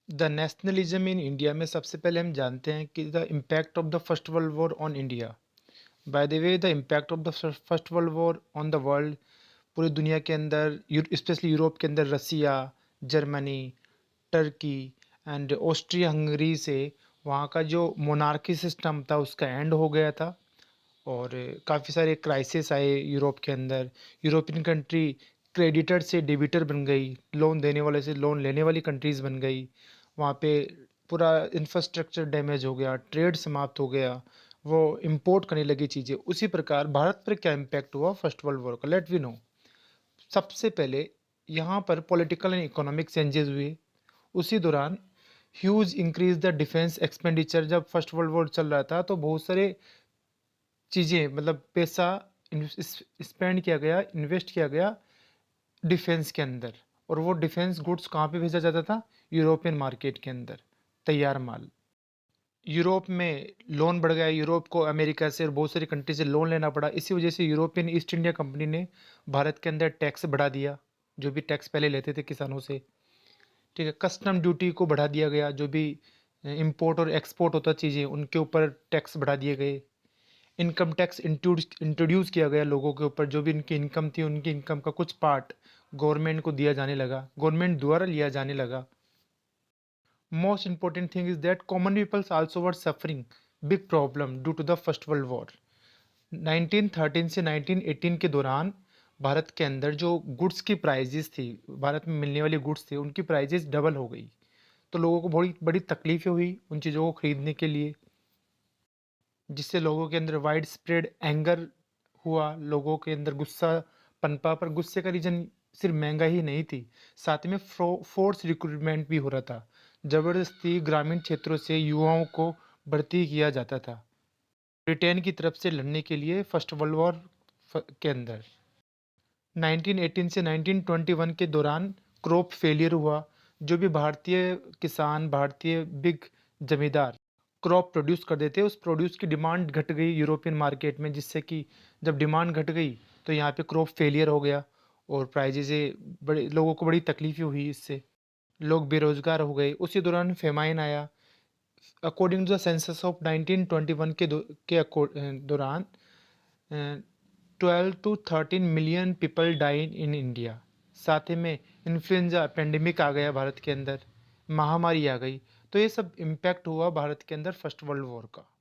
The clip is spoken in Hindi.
द नेशनलिज्म इन इंडिया में सबसे पहले हम जानते हैं कि the impact of the first world war on India. By the way the impact of the first world war on the world, पूरी दुनिया के अंदर, स्पेशली यूरोप के अंदर, Russia, Germany, Turkey and Austria Hungary से वहाँ का जो मोनार्की सिस्टम था उसका एंड हो गया था। और काफ़ी सारे क्राइसिस आए यूरोप के अंदर। यूरोपियन कंट्री क्रेडिटर से डेबिटर बन गई, लोन देने वाले से लोन लेने वाली कंट्रीज़ बन गई। वहाँ पे पूरा इंफ्रास्ट्रक्चर डैमेज हो गया, ट्रेड समाप्त हो गया, वो इंपोर्ट करने लगी चीज़ें। उसी प्रकार भारत पर क्या इम्पैक्ट हुआ फर्स्ट वर्ल्ड वॉर का, लेट वी नो। सबसे पहले यहाँ पर पॉलिटिकल एंड इकोनॉमिक चेंजेस हुए। उसी दौरान huge increase the defence expenditure. जब फर्स्ट वर्ल्ड वॉर चल रहा था तो बहुत सारे चीज़ें, मतलब पैसा स्पेंड किया गया, इन्वेस्ट किया गया डिफेंस के अंदर। और वो डिफेंस गुड्स कहाँ पे भेजा जाता था? यूरोपियन मार्केट के अंदर, तैयार माल। यूरोप में लोन बढ़ गया, यूरोप को अमेरिका से और बहुत सारी कंट्री से लोन लेना पड़ा। इसी वजह से यूरोपियन ईस्ट इंडिया कंपनी ने भारत के अंदर टैक्स बढ़ा दिया, जो भी टैक्स पहले लेते थे किसानों से। ठीक है, कस्टम ड्यूटी को बढ़ा दिया गया, जो भी इंपोर्ट और एक्सपोर्ट होता चीज़ें उनके ऊपर टैक्स बढ़ा दिए गए। इनकम टैक्स इंट्रोड्यूस किया गया लोगों के ऊपर। जो भी इनकी इनकम थी, उनकी इनकम का कुछ पार्ट गवर्नमेंट को दिया जाने लगा, गवर्नमेंट द्वारा लिया जाने लगा। Most important thing is that common peoples also were suffering big problem due to the first world War. 1913 से 1918 के दौरान भारत के अंदर जो गुड्स की प्राइजेस थी, भारत में मिलने वाली गुड्स थी, उनकी प्राइजेस डबल हो गई। तो लोगों को बड़ी बड़ी तकलीफें हुई उन चीज़ों को खरीदने के लिए, जिससे लोगों के अंदर वाइड स्प्रेड एंगर हुआ, लोगों के अंदर गुस्सा पनपा। पर गुस्से का रीजन सिर्फ महंगाई ही नहीं थी, साथ में फोर्स रिक्रूटमेंट भी हो रहा था। जबरदस्ती ग्रामीण क्षेत्रों से युवाओं को भर्ती किया जाता था ब्रिटेन की तरफ से लड़ने के लिए फर्स्ट वर्ल्ड वॉर के अंदर। 1918 से 1921 के दौरान क्रॉप फेलियर हुआ। जो भी भारतीय किसान, भारतीय बिग जमींदार क्रॉप प्रोड्यूस कर देते, उस प्रोड्यूस की डिमांड घट गई यूरोपियन मार्केट में, जिससे कि जब डिमांड घट गई तो यहाँ पे क्रॉप फेलियर हो गया और प्राइजेज़े बड़े, लोगों को बड़ी तकलीफें हुई इससे। लोग बेरोजगार हो गए। उसी दौरान फेमाइन आया। According to the census of 1921 दौरान 12 to 13 million people died in India. साथ ही में इन्फ्लुएंजा पेंडेमिक आ गया भारत के अंदर, महामारी आ गई। तो ये सब इम्पैक्ट हुआ भारत के अंदर फर्स्ट वर्ल्ड वॉर का।